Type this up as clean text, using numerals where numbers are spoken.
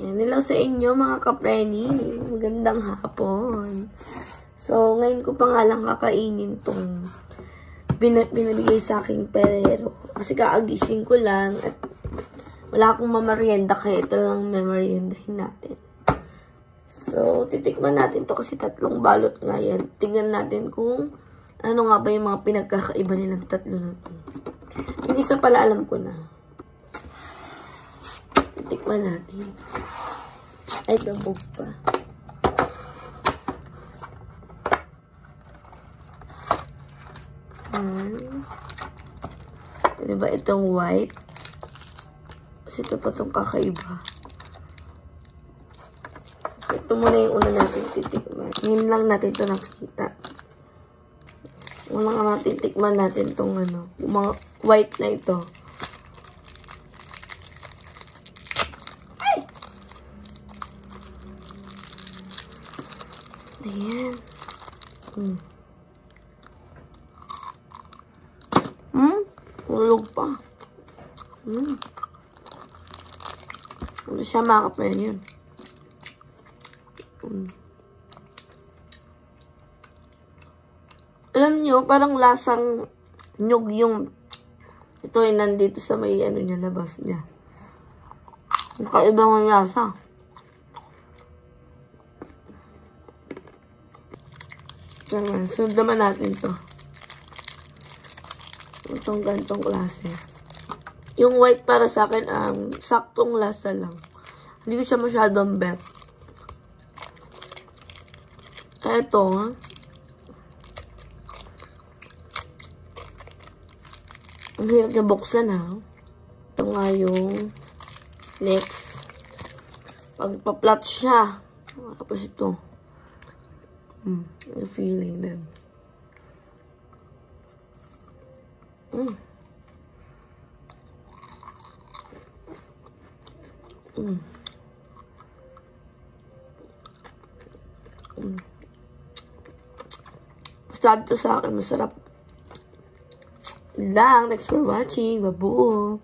Yan, hello sa inyo mga kapreni. Magandang hapon. So, ngayon ko pa nga lang kakainin tong binabigay sa aking perero. Kasi kaagising ko lang at wala akong mamarienda kaya ito lang mamariendahin natin. So, titikman natin to kasi tatlong balot nga yan. Tingnan natin kung ano nga ba yung mga pinagkakaiba nilang tatlo na to. Yung isa pala alam ko na. Titikman natin. Ay, dabog pa. Diba itong white? Kasi ito pa itong kakaiba. So, ito muna yung una natin titikman. Ngayon lang natin ito nakita. Una nga natin titikman natin itong ano, yung mga white na ito. Ayan. Kulog pa. Ano siya makakapayan yun. Alam nyo, parang lasang nyug yung ito ay nandito sa may ano niya, labas niya. Nakaibang lasa. Sunod naman natin to. Itong gantong klase. Yung white para sa akin, saktong lasa lang. Hindi ko siya masyadong bet. Eto, ang hirap niya buksan, ha. Ito nga yung next. Pagpa-flat siya. Tapos ito. Yung feeling din. Basta ito sa akin, masarap lang. Thanks for watching. Babuo.